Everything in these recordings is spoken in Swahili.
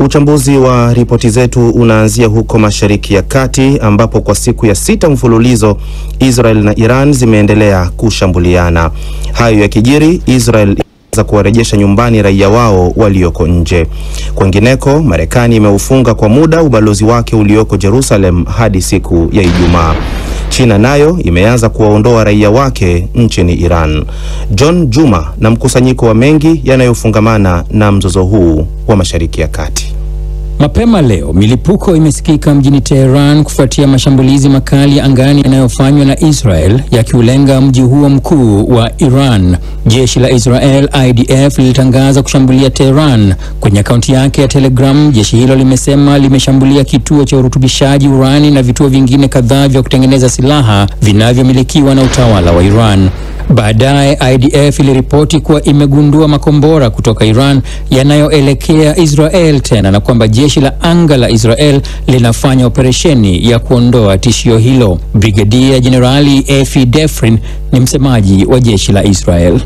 Uchambuzi wa ripoti zetu unaanzia huko Mashariki ya Kati ambapo kwa siku ya 6 mfululizo Israel na Iran zimeendelea kushambuliana. Hayo yakijiri, Israel za kuwarejesha nyumbani raia wao walioko nje. Kwingineko, Marekani imeufunga kwa muda ubalozi wake ulioko Jerusalem hadi siku ya Ijumaa. China nayo imeanza kuwaondoa raia wake nchini Iran. John Juma na mkusanyiko wa mengi yanayofungamana na mzozo huu wa Mashariki ya Kati. Mapema leo milipuko imesikika mjini Tehran kufuatia mashambulizi makali ya angani yanayofanywa na Israel yakiulenga mji huo mkuu wa Iran. Jeshi la Israel IDF lilitangaza kushambulia Tehran. Kwenye akaunti yake ya Telegram, jeshi hilo limesema limeshambulia kituo cha urutubishaji urani na vituo vingine kadhaa vya kutengeneza silaha vinavyomilikiwa na utawala wa Iran. Baadaye IDF iliripoti kuwa imegundua makombora kutoka Iran yanayoelekea Israel tena na kwamba jeshi la anga la Israel linafanya operesheni ya kuondoa tishio hilo. Brigadia Jenerali Efi Defrin ni msemaji wa jeshi la Israel.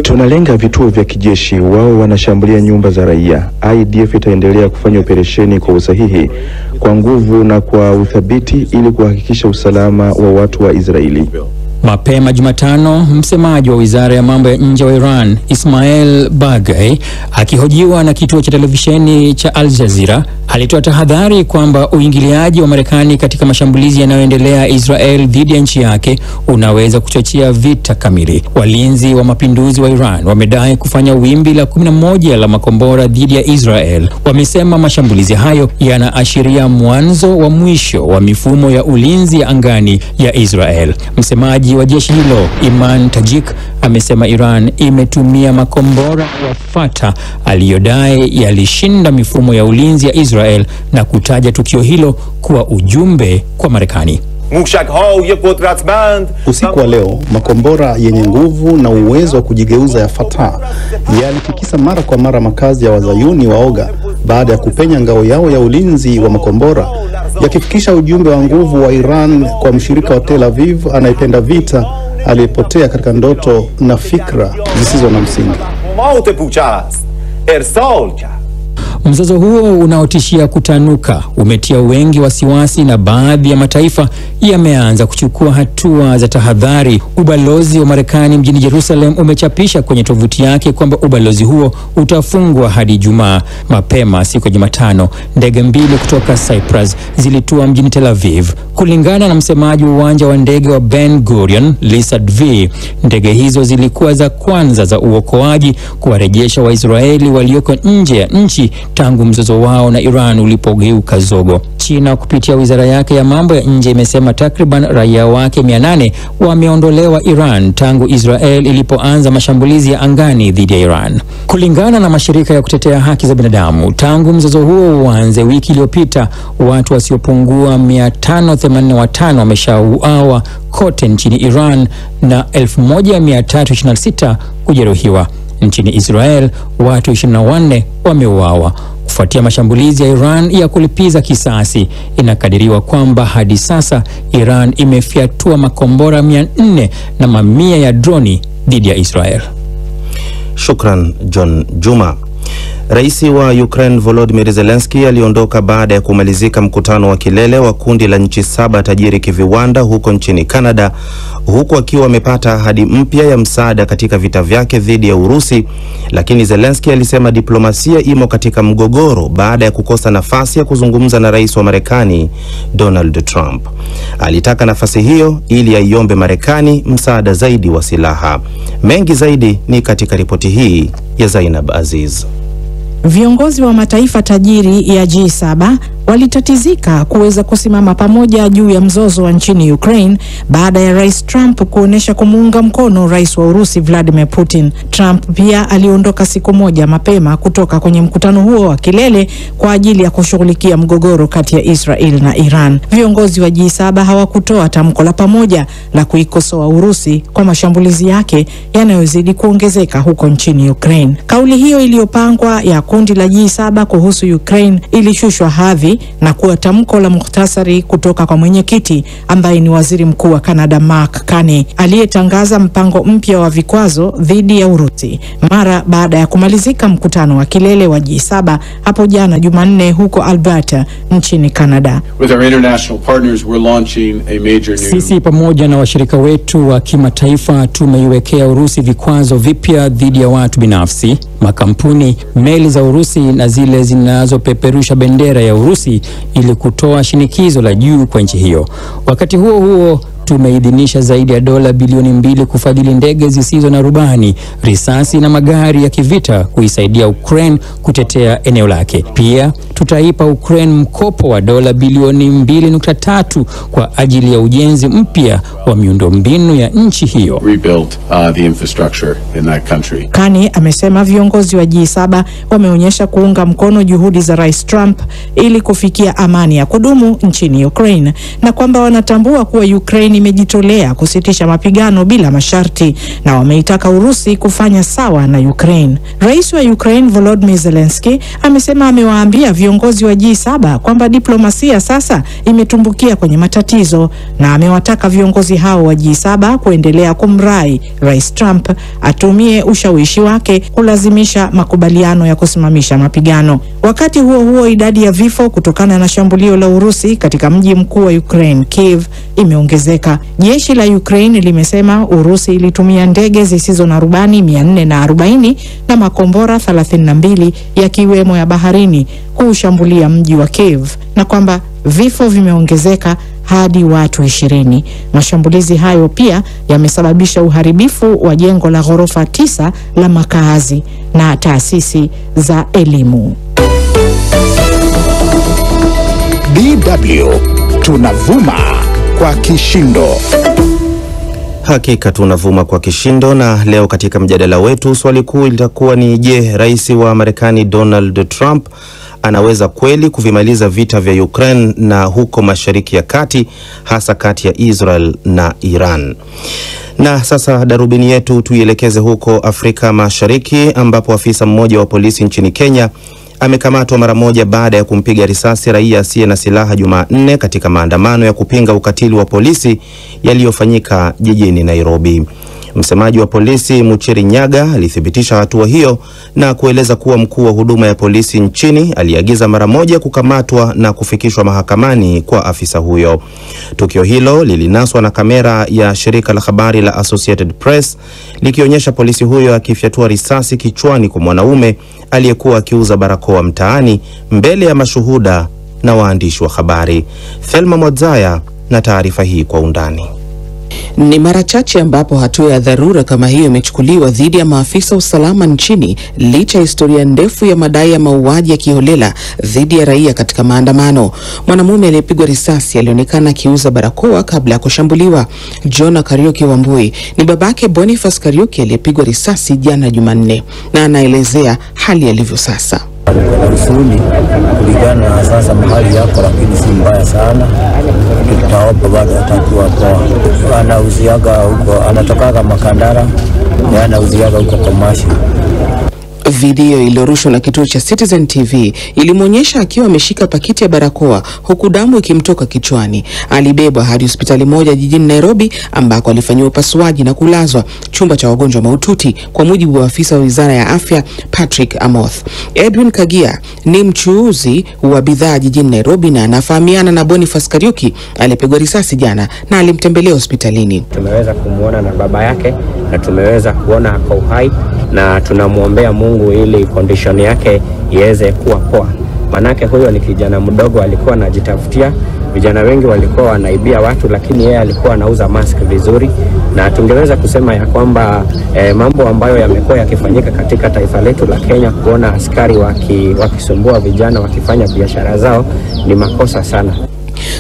Tunalenga vituo vya kijeshi, wao wanashambulia nyumba za raia. IDF itaendelea kufanya operesheni kwa usahihi, kwa nguvu na kwa uthabiti ili kuhakikisha usalama wa watu wa Israeli. Mapema Jumatano, msemaji wa Wizara ya Mambo ya Nje wa Iran, Ismail Baghai, akihojiwa na kituo cha televisheni cha Al Jazeera, alitoa tahadhari kwamba uingiliaji wa Marekani katika mashambulizi yanayoendelea Israel dhidi ya nchi yake unaweza kuchochea vita kamili. Walinzi wa mapinduzi wa Iran wamedai kufanya wimbi la 11 la makombora dhidi ya Israel. Wamesema mashambulizi hayo yanaashiria mwanzo wa mwisho wa mifumo ya ulinzi ya angani ya Israel. Msemaji wa jeshi hilo, Iman Tajik, amesema Iran imetumia makombora ya Fatah aliyodai yalishinda mifumo ya ulinzi ya Israel na kutaja tukio hilo kuwa ujumbe kwa Marekani. Usiku wa leo, makombora yenye nguvu na uwezo wa kujigeuza ya Fatah yalitikisa mara kwa mara makazi ya Wazayuni waoga baada ya kupenya ngao yao ya ulinzi wa makombora, yakifikisha ujumbe wa nguvu wa Iran kwa mshirika wa Tel Aviv anayependa vita aliyepotea katika ndoto na fikra zisizo na msingi. Mzozo huo unaotishia kutanuka umetia wengi wasiwasi na baadhi ya mataifa yameanza kuchukua hatua za tahadhari. Ubalozi wa Marekani mjini Jerusalem umechapisha kwenye tovuti yake kwamba ubalozi huo utafungwa hadi Ijumaa. Mapema siku ya Jumatano, ndege 2 kutoka Cyprus zilitua mjini Tel Aviv. Kulingana na msemaji wa uwanja wa ndege wa Ben Gurion, Lisa Dvi, ndege hizo zilikuwa za kwanza za uokoaji kuwarejesha Waisraeli walioko nje ya nchi tangu mzozo wao na Iran ulipogeuka zogo. China kupitia wizara yake ya mambo ya nje imesema takriban raia wake 800 wameondolewa Iran tangu Israel ilipoanza mashambulizi ya angani dhidi ya Iran. Kulingana na mashirika ya kutetea haki za binadamu, tangu mzozo huo uanze wiki iliyopita, watu wasiopungua 585 wameshauawa kote nchini Iran na 1326 kujeruhiwa. Nchini Israel, watu 24 wameuawa kufuatia mashambulizi ya Iran ya kulipiza kisasi. Inakadiriwa kwamba hadi sasa Iran imefyatua makombora 400 na mamia ya droni dhidi ya Israel. Shukran John Juma. Rais wa Ukraine Volodymyr Zelensky aliondoka baada ya kumalizika mkutano wa kilele wa kundi la nchi 7 tajiri kiviwanda huko nchini Canada, huku akiwa amepata ahadi mpya ya msaada katika vita vyake dhidi ya Urusi. Lakini Zelensky alisema diplomasia imo katika mgogoro baada ya kukosa nafasi ya kuzungumza na rais wa Marekani Donald Trump. Alitaka nafasi hiyo ili aiombe Marekani msaada zaidi wa silaha. Mengi zaidi ni katika ripoti hii ya Zainab Aziz. Viongozi wa mataifa tajiri ya G7 walitatizika kuweza kusimama pamoja juu ya mzozo wa nchini Ukraine baada ya Rais Trump kuonesha kumuunga mkono Rais wa Urusi Vladimir Putin. Trump pia aliondoka siku moja mapema kutoka kwenye mkutano huo wa kilele kwa ajili ya kushughulikia mgogoro kati ya Israel na Iran. Viongozi wa G7 hawakutoa tamko la pamoja la kuikosoa Urusi kwa mashambulizi yake yanayozidi kuongezeka huko nchini Ukraine. Kauli hiyo iliyopangwa ya kundi la G7 kuhusu Ukraine ilishushwa hadhi mbali na kuwa tamko la mukhtasari kutoka kwa mwenyekiti ambaye ni Waziri Mkuu wa Canada Mark Carney, aliyetangaza mpango mpya wa vikwazo dhidi ya Urusi mara baada ya kumalizika mkutano wa kilele wa G7 hapo jana Jumanne huko Alberta nchini Canada. With our international partners, we're launching a major new... Sisi pamoja na washirika wetu wa kimataifa tumeiwekea Urusi vikwazo vipya dhidi ya watu binafsi, makampuni, meli za Urusi na zile zinazopeperusha bendera ya Urusi ili kutoa shinikizo la juu kwa nchi hiyo. Wakati huo huo, tumeidhinisha zaidi ya dola bilioni 2 kufadhili ndege zisizo na rubani, risasi na magari ya kivita kuisaidia Ukraine kutetea eneo lake. Pia tutaipa Ukraine mkopo wa dola bilioni 2.3 kwa ajili ya ujenzi mpya wa miundombinu ya nchi hiyo. Rebuild the infrastructure in that country. Carney amesema viongozi wa G7 wameonyesha kuunga mkono juhudi za Rais Trump ili kufikia amani ya kudumu nchini Ukraine na kwamba wanatambua kuwa Ukraine imejitolea kusitisha mapigano bila masharti na wameitaka Urusi kufanya sawa na Ukraine. Rais wa Ukraine Volodymyr Zelensky amesema amewaambia viongozi wa G7 kwamba diplomasia sasa imetumbukia kwenye matatizo na amewataka viongozi hao wa G7 kuendelea kumrai Rais Trump atumie ushawishi wake kulazimisha makubaliano ya kusimamisha mapigano. Wakati huo huo, idadi ya vifo kutokana na shambulio la Urusi katika mji mkuu wa Ukraine, Kiev, imeongezeka. Jeshi la Ukraine limesema Urusi ilitumia ndege zisizo na rubani 440 na makombora 32 yakiwemo ya baharini kushambulia mji wa Kiev na kwamba vifo vimeongezeka hadi watu 20. Mashambulizi hayo pia yamesababisha uharibifu wa jengo la ghorofa 9 la makazi na taasisi za elimu. DW tunavuma kwa kishindo. Hakika tunavuma kwa kishindo, na leo katika mjadala wetu swali kuu litakuwa ni je, rais wa Marekani Donald Trump anaweza kweli kuvimaliza vita vya Ukraine na huko Mashariki ya Kati, hasa kati ya Israel na Iran? Na sasa darubini yetu tuielekeze huko Afrika Mashariki, ambapo afisa mmoja wa polisi nchini Kenya amekamatwa mara moja baada ya kumpiga risasi raia asiye na silaha Jumanne katika maandamano ya kupinga ukatili wa polisi yaliyofanyika jijini Nairobi. Msemaji wa polisi Muchiri Nyaga alithibitisha hatua hiyo na kueleza kuwa mkuu wa huduma ya polisi nchini aliagiza mara moja kukamatwa na kufikishwa mahakamani kwa afisa huyo. Tukio hilo lilinaswa na kamera ya shirika la habari la Associated Press likionyesha polisi huyo akifyatua risasi kichwani kwa mwanaume aliyekuwa akiuza barakoa mtaani mbele ya mashuhuda na waandishi wa habari. Thelma Mwadzaya na taarifa hii kwa undani. Ni mara chache ambapo hatua ya dharura kama hiyo imechukuliwa dhidi ya maafisa usalama nchini, licha ya historia ndefu ya madai ya mauaji ya kiholela dhidi ya raia katika maandamano. Mwanamume aliyepigwa risasi alionekana akiuza barakoa kabla ya kushambuliwa. John Kariuki Wambui ni babake Boniface Kariuki aliyepigwa risasi jana Jumanne, na anaelezea hali ilivyo sasa. Usuli kulingana na sasa mahali yako, lakini si mbaya sana. Tutaomba bado atakuwa poa. Anauziaga huko, anatokaga Makandara na anauziaga huko Komashi. Video iliyorushwa na kituo cha Citizen TV ilimwonyesha akiwa ameshika pakiti ya barakoa huku damu ikimtoka kichwani. Alibebwa hadi hospitali moja jijini Nairobi ambako alifanyiwa upasuaji na kulazwa chumba cha wagonjwa mahututi, kwa mujibu wa afisa wa Wizara ya Afya Patrick Amoth. Edwin Kagia ni mchuuzi wa bidhaa jijini Nairobi na anafahamiana na Boniface Kariuki alipigwa risasi jana na alimtembelea hospitalini. Tumeweza kumuona na baba yake na tumeweza kuona ako uhai, na tunamuombea Mungu ili condition yake iweze kuwa poa. Manake huyo ni kijana mdogo, alikuwa anajitafutia. Vijana wengi walikuwa wanaibia watu, lakini yeye alikuwa anauza mask vizuri, na tungeweza kusema ya kwamba mambo ambayo yamekuwa yakifanyika katika taifa letu la Kenya, kuona askari wakisumbua vijana wakifanya biashara zao, ni makosa sana.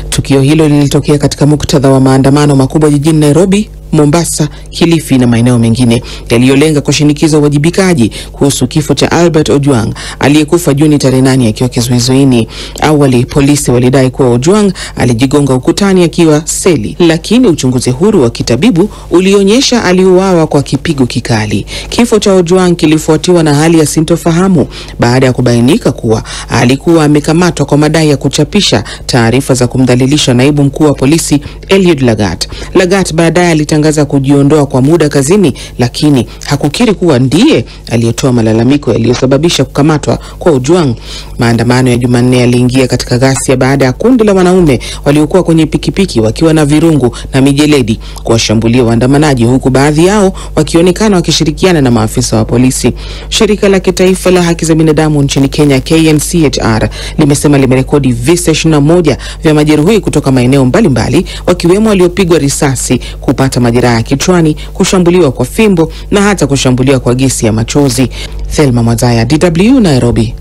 Tukio hilo lilitokea katika muktadha wa maandamano makubwa jijini Nairobi Mombasa, Kilifi na maeneo mengine yaliyolenga kushinikiza uwajibikaji kuhusu kifo cha Albert Ojwang aliyekufa Juni tarehe 8 akiwa kizuizini. Awali polisi walidai kuwa Ojwang alijigonga ukutani akiwa seli, lakini uchunguzi huru wa kitabibu ulionyesha aliuawa kwa kipigo kikali. Kifo cha Ojwang kilifuatiwa na hali ya sintofahamu baada ya kubainika kuwa alikuwa amekamatwa kwa madai ya kuchapisha taarifa za kumdhalilisha naibu mkuu wa polisi Eliud Lagat. Lagat baadaye alitangaza kujiondoa kwa muda kazini, lakini hakukiri kuwa ndiye aliyetoa malalamiko yaliyosababisha kukamatwa kwa Ojwang. Maandamano ya Jumanne yaliingia katika ghasia baada ya kundi la wanaume waliokuwa kwenye pikipiki wakiwa na virungu na mijeledi kuwashambulia waandamanaji, huku baadhi yao wakionekana wakishirikiana na maafisa wa polisi. Shirika la kitaifa la haki za binadamu nchini Kenya KNCHR limesema limerekodi visa 21 vya majeruhi kutoka maeneo mbalimbali, wakiwemo waliopigwa risasi, kupata majeraha kichwani, kushambuliwa kwa fimbo na hata kushambuliwa kwa gesi ya machozi. Thelma Mwazaya, DW, Nairobi.